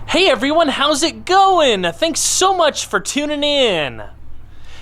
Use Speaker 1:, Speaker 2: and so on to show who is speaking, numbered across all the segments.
Speaker 1: Hey everyone, how's it going? Thanks so much for tuning in.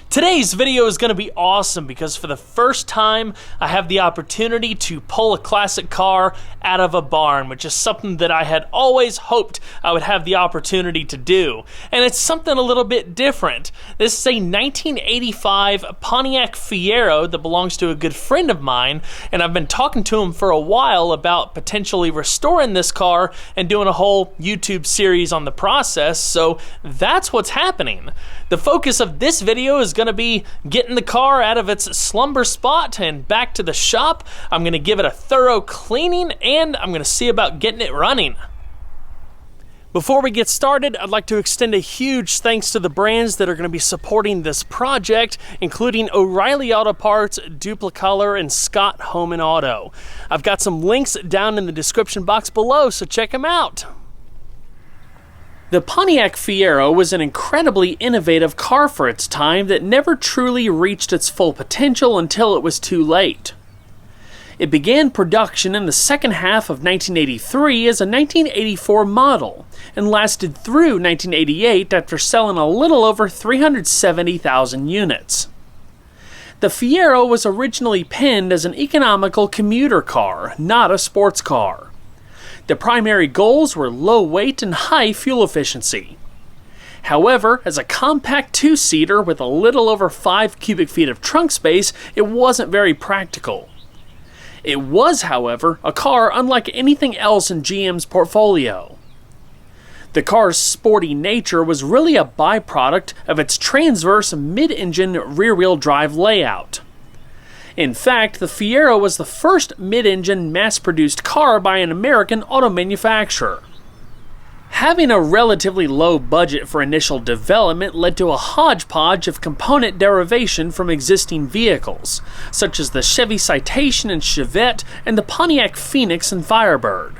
Speaker 1: Today's video is going to be awesome because for the first time I have the opportunity to pull a classic car out of a barn, which is something that I had always hoped I would have the opportunity to do. And it's something a little bit different. This is a 1985 Pontiac Fiero that belongs to a good friend of mine, and I've been talking to him for a while about potentially restoring this car and doing a whole YouTube series on the process, so that's what's happening. The focus of this video is going to be getting the car out of its slumber spot and back to the shop. I'm going to give it a thorough cleaning and I'm going to see about getting it running. Before we get started, I'd like to extend a huge thanks to the brands that are going to be supporting this project, including O'Reilly Auto Parts, Duplicolor, and Scott Home and Auto. I've got some links down in the description box below, so check them out. The Pontiac Fiero was an incredibly innovative car for its time that never truly reached its full potential until it was too late. It began production in the second half of 1983 as a 1984 model and lasted through 1988 after selling a little over 370,000 units. The Fiero was originally penned as an economical commuter car, not a sports car. The primary goals were low weight and high fuel efficiency. However, as a compact two-seater with a little over 5 cubic feet of trunk space, it wasn't very practical. It was, however, a car unlike anything else in GM's portfolio. The car's sporty nature was really a byproduct of its transverse mid-engine rear-wheel drive layout. In fact, the Fiero was the first mid-engine mass-produced car by an American auto manufacturer. Having a relatively low budget for initial development led to a hodgepodge of component derivation from existing vehicles, such as the Chevy Citation and Chevette and the Pontiac Phoenix and Firebird.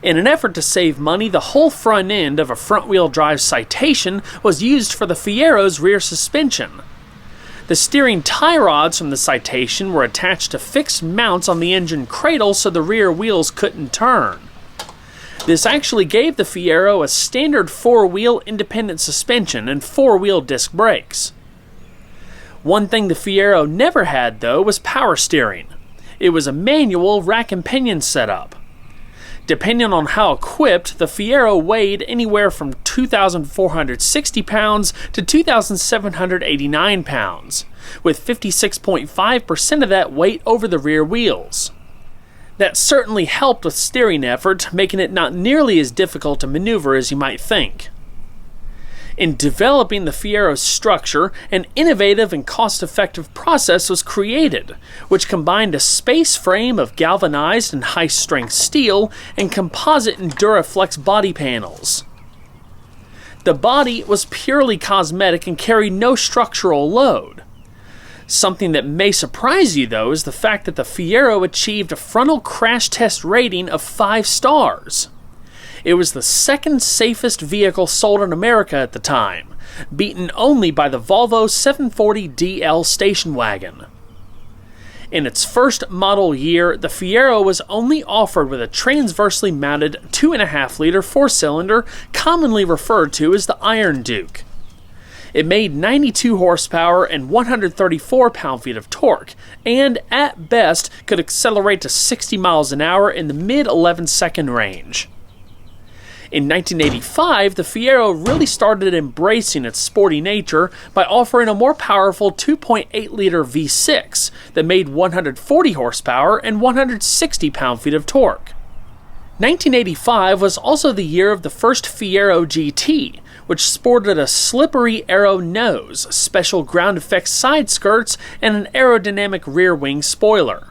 Speaker 1: In an effort to save money, the whole front end of a front-wheel drive Citation was used for the Fiero's rear suspension. The steering tie rods from the Citation were attached to fixed mounts on the engine cradle so the rear wheels couldn't turn. This actually gave the Fiero a standard 4-wheel independent suspension and 4-wheel disc brakes. One thing the Fiero never had, though, was power steering. It was a manual rack and pinion setup. Depending on how equipped, the Fiero weighed anywhere from 2,460 pounds to 2,789 pounds, with 56.5% of that weight over the rear wheels. That certainly helped with steering effort, making it not nearly as difficult to maneuver as you might think. In developing the Fiero's structure, an innovative and cost-effective process was created, which combined a space frame of galvanized and high-strength steel and composite and Duraflex body panels. The body was purely cosmetic and carried no structural load. Something that may surprise you, though, is the fact that the Fiero achieved a frontal crash test rating of 5 stars. It was the second safest vehicle sold in America at the time, beaten only by the Volvo 740DL station wagon. In its first model year, the Fiero was only offered with a transversely mounted 2.5-liter 4-cylinder, commonly referred to as the Iron Duke. It made 92 horsepower and 134 pound-feet of torque, and at best could accelerate to 60 miles an hour in the mid-11-second range. In 1985, the Fiero really started embracing its sporty nature by offering a more powerful 2.8-liter V6 that made 140 horsepower and 160 pound-feet of torque. 1985 was also the year of the first Fiero GT, which sported a slippery arrow nose, special ground effects side skirts, and an aerodynamic rear wing spoiler.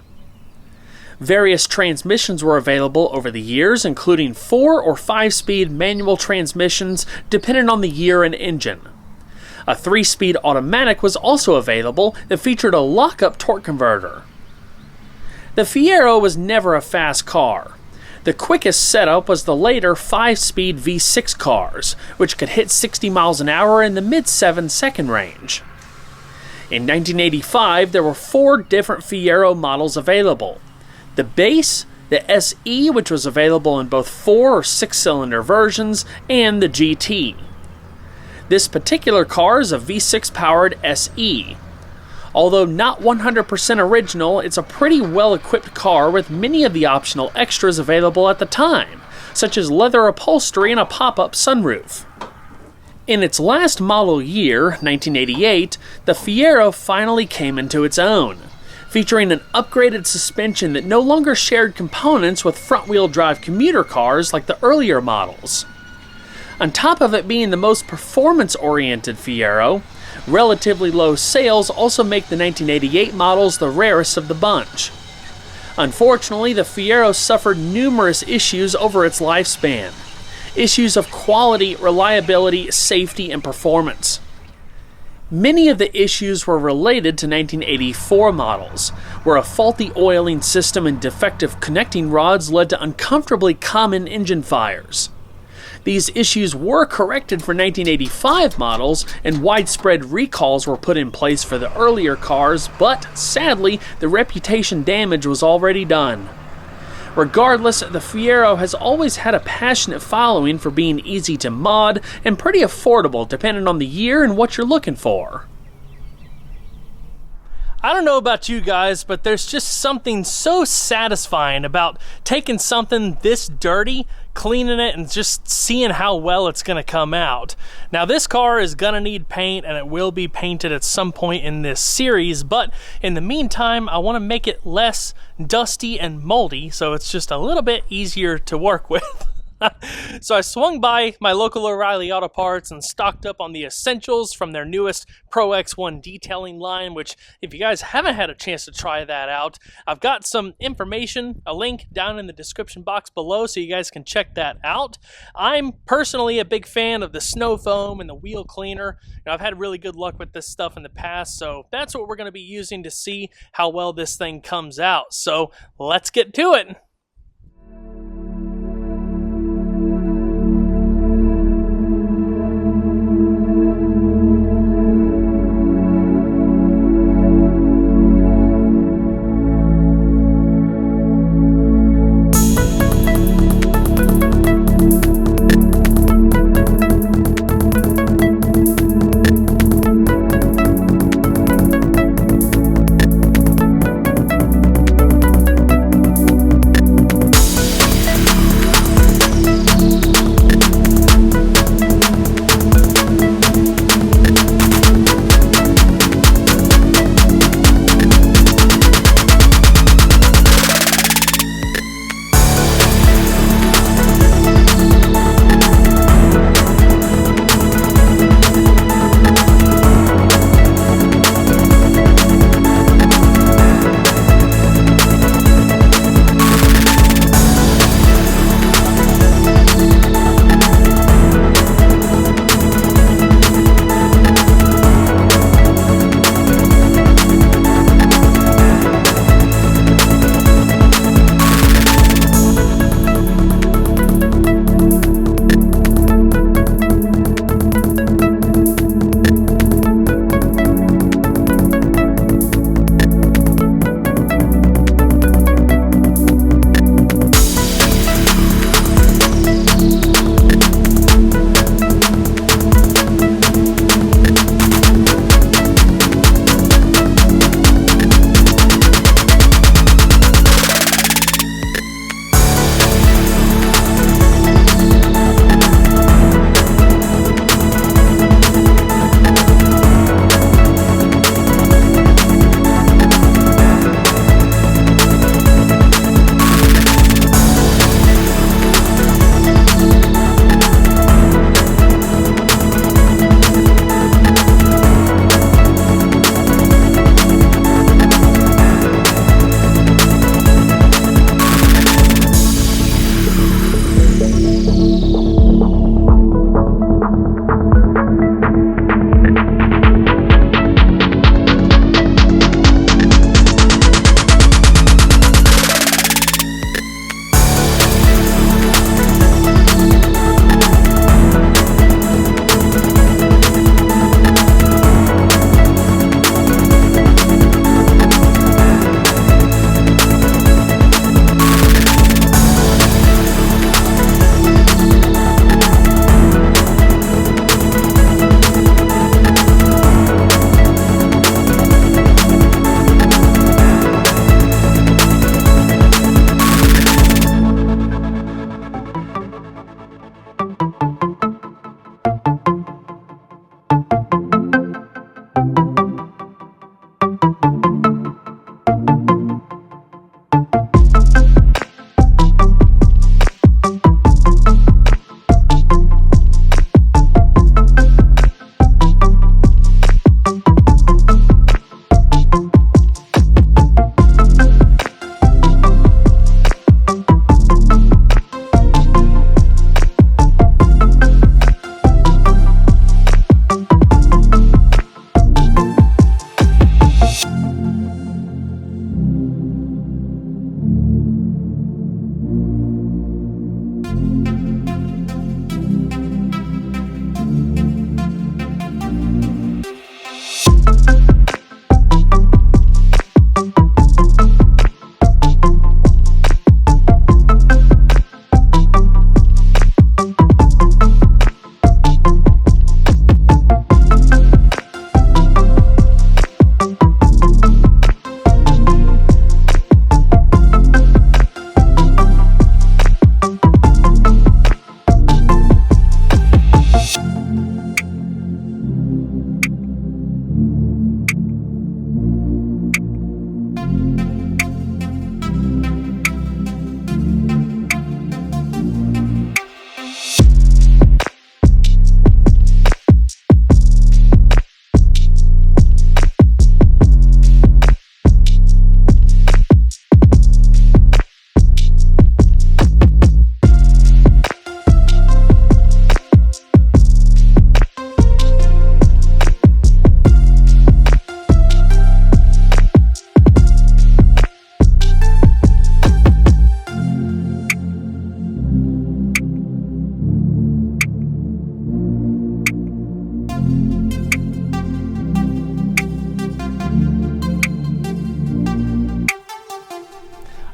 Speaker 1: Various transmissions were available over the years, including 4 or 5-speed manual transmissions depending on the year and engine. A 3-speed automatic was also available that featured a lock-up torque converter. The Fiero was never a fast car. The quickest setup was the later 5-speed V6 cars, which could hit 60 miles an hour in the mid-7-second range. In 1985, there were 4 different Fiero models available: the base, the SE, which was available in both 4 or 6-cylinder versions, and the GT. This particular car is a V6 powered SE. Although not 100% original, it's a pretty well-equipped car with many of the optional extras available at the time, such as leather upholstery and a pop-up sunroof. In its last model year, 1988, the Fiero finally came into its own, featuring an upgraded suspension that no longer shared components with front-wheel drive commuter cars like the earlier models. On top of it being the most performance-oriented Fiero, relatively low sales also make the 1988 models the rarest of the bunch. Unfortunately, the Fiero suffered numerous issues over its lifespan. Issues of quality, reliability, safety, and performance. Many of the issues were related to 1984 models, where a faulty oiling system and defective connecting rods led to uncomfortably common engine fires. These issues were corrected for 1985 models, and widespread recalls were put in place for the earlier cars, but sadly, the reputation damage was already done. Regardless, the Fiero has always had a passionate following for being easy to mod and pretty affordable depending on the year and what you're looking for. I don't know about you guys, but there's just something so satisfying about taking something this dirty, cleaning it, and just seeing how well it's going to come out. Now, this car is going to need paint, and it will be painted at some point in this series, but in the meantime, I want to make it less dusty and moldy, so it's just a little bit easier to work with. So I swung by my local O'Reilly Auto Parts and stocked up on the essentials from their newest Pro X1 detailing line, which if you guys haven't had a chance to try that out, I've got some information, a link down in the description box below so you guys can check that out. I'm personally a big fan of the snow foam and the wheel cleaner. I've had really good luck with this stuff in the past, so that's what we're going to be using to see how well this thing comes out. So let's get to it.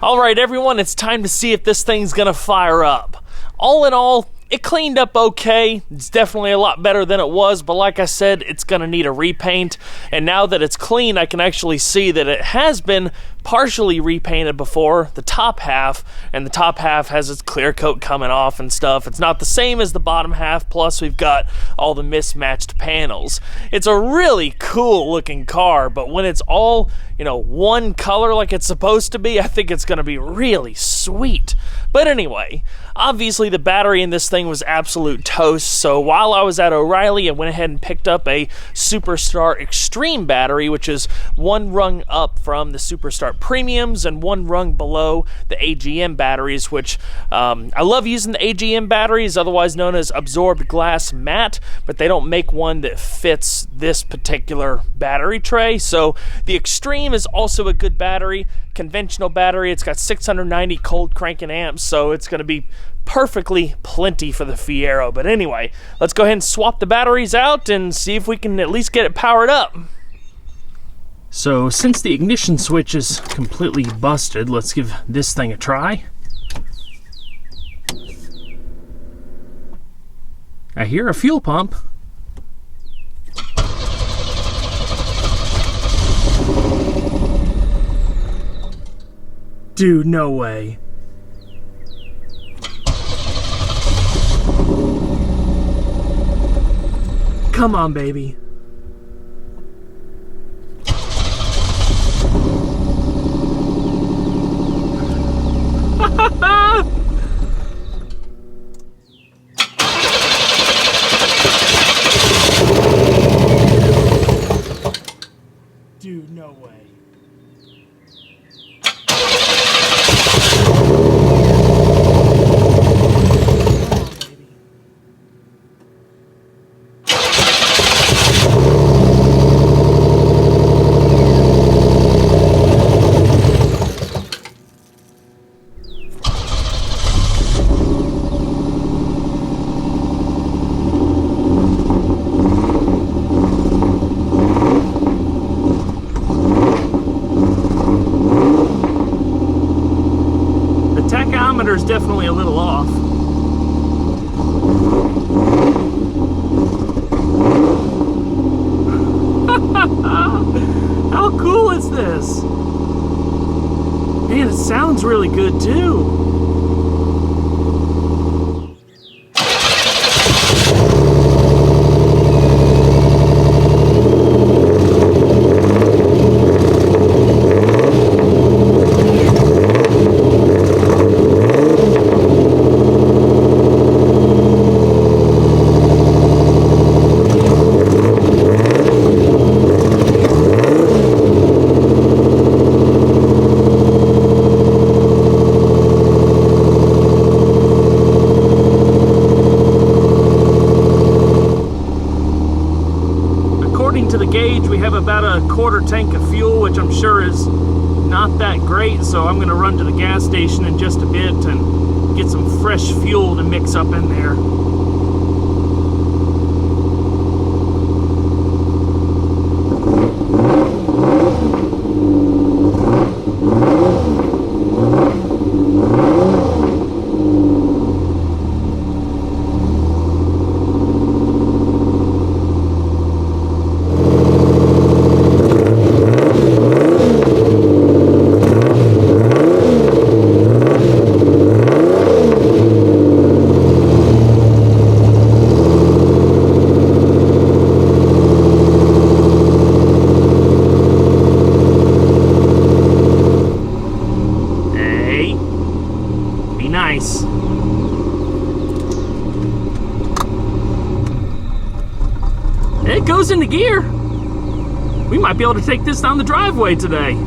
Speaker 1: Alright everyone, it's time to see if this thing's gonna fire up. All in all, it cleaned up okay. It's definitely a lot better than it was, but like I said, it's gonna need a repaint. And now that it's clean, I can actually see that it has been partially repainted before, the top half, and the top half has its clear coat coming off and stuff. It's not the same as the bottom half, plus we've got all the mismatched panels. It's a really cool looking car, but when it's all, one color like it's supposed to be, I think it's gonna be really sweet. But anyway, obviously the battery in this thing was absolute toast, so while I was at O'Reilly, I went ahead and picked up a Superstar Extreme battery, which is one rung up from the Superstar Premiums and one rung below the AGM batteries, which I love using the AGM batteries, otherwise known as absorbed glass matte, but they don't make one that fits this particular battery tray. So the Extreme is also a good battery, conventional battery. It's got 690 cold cranking amps, so it's going to be perfectly plenty for the Fiero. But anyway, let's go ahead and swap the batteries out and see if we can at least get it powered up. So since the ignition switch is completely busted, let's give this thing a try. I hear a fuel pump. Dude, no way. Come on, baby. Dude, no way. Tachometer's definitely a little off. How cool is this? Man, it sounds really good too. To the gauge, we have about a quarter tank of fuel, which I'm sure is not that great, so I'm going to run to the gas station in just a bit and get some fresh fuel to mix up in there. Nice. It goes into gear. We might be able to take this down the driveway today.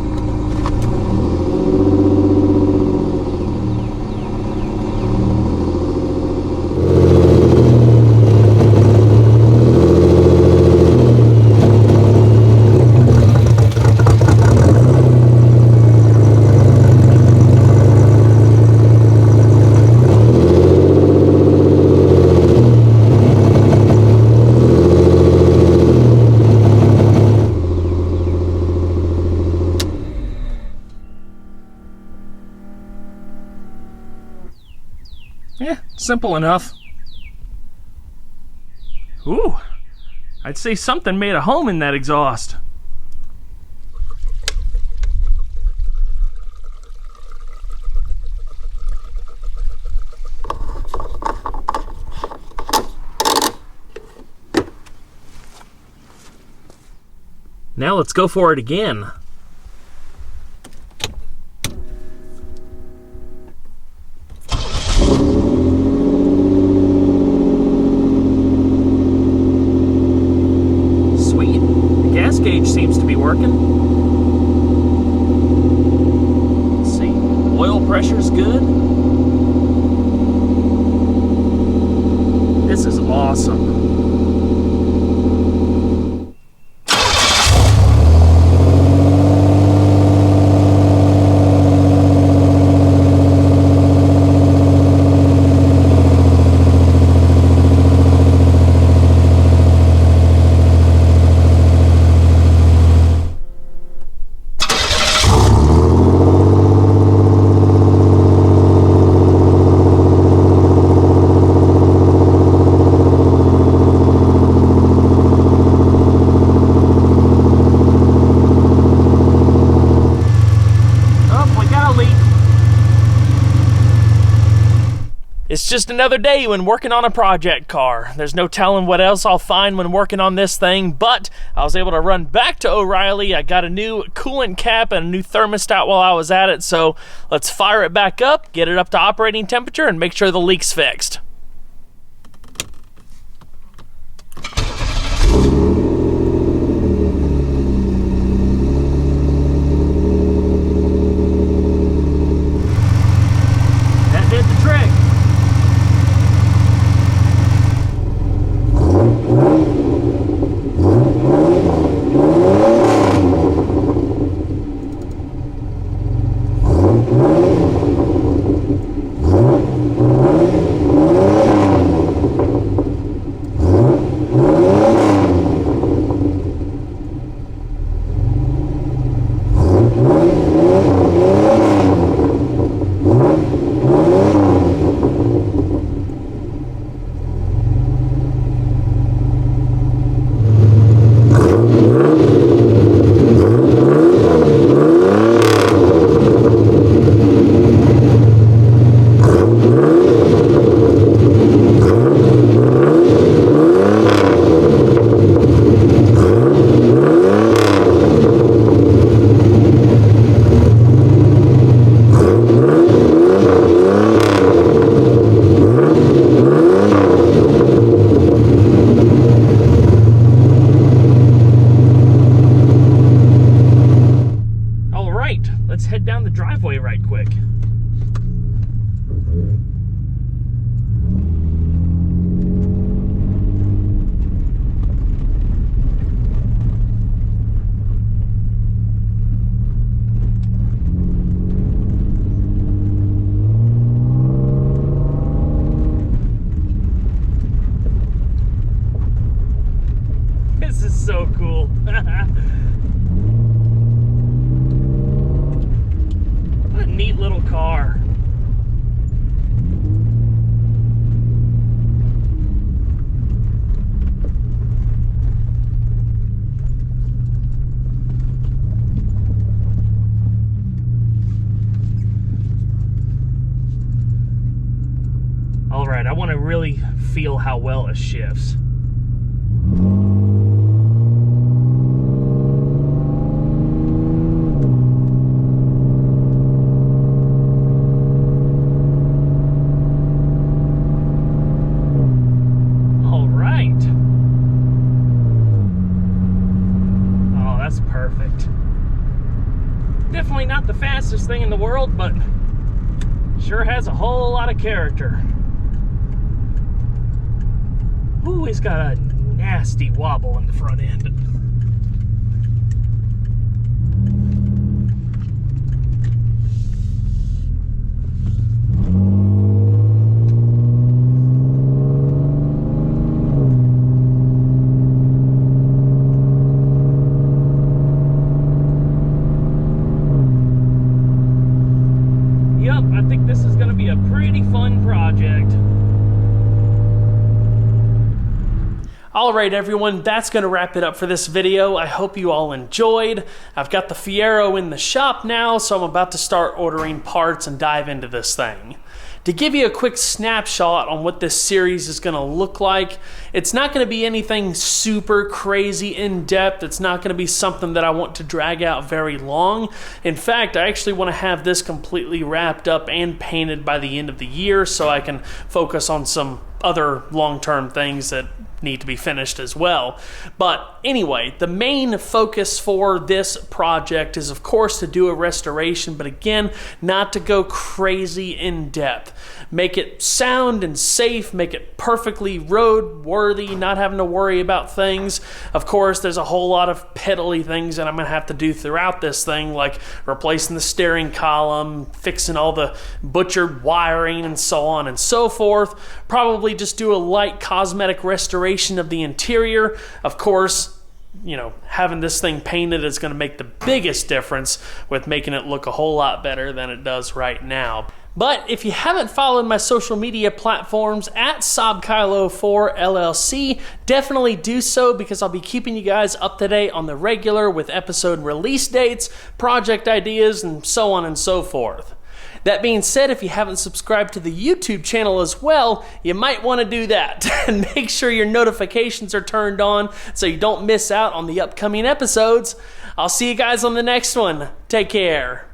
Speaker 1: simple enough. Ooh, I'd say something made a home in that exhaust. Now let's go for it again. Sweet. The gas gauge seems to be working. Let's see. Oil pressure's good. This is awesome. It's just another day when working on a project car. There's no telling what else I'll find when working on this thing, but I was able to run back to O'Reilly. I got a new coolant cap and a new thermostat while I was at it, so let's fire it back up, get it up to operating temperature, and make sure the leak's fixed. That did the trick. Let's head down the driveway right quick. This is so cool. What a neat little car. All right, I want to really feel how well it shifts. Perfect. Definitely not the fastest thing in the world, but sure has a whole lot of character. Ooh, he's got a nasty wobble in the front end. I think this is going to be a pretty fun project. Alright everyone, that's going to wrap it up for this video. I hope you all enjoyed. I've got the Fiero in the shop now, so I'm about to start ordering parts and dive into this thing. To give you a quick snapshot on what this series is going to look like, it's not going to be anything super crazy in depth. It's not going to be something that I want to drag out very long. In fact, I actually want to have this completely wrapped up and painted by the end of the year so I can focus on some other long-term things that need to be finished as well. But anyway, the main focus for this project is of course to do a restoration, but again, not to go crazy in depth. Make it sound and safe, make it perfectly road worthy, not having to worry about things. Of course, there's a whole lot of piddly things that I'm gonna have to do throughout this thing, like replacing the steering column, fixing all the butchered wiring and so on and so forth. Probably just do a light cosmetic restoration of the interior. Of course, you know, having this thing painted is going to make the biggest difference with making it look a whole lot better than it does right now. But if you haven't followed my social media platforms at SaabKylo4 LLC, definitely do so because I'll be keeping you guys up to date on the regular with episode release dates, project ideas, and so on and so forth. That being said, if you haven't subscribed to the YouTube channel as well, you might want to do that. And make sure your notifications are turned on so you don't miss out on the upcoming episodes. I'll see you guys on the next one. Take care.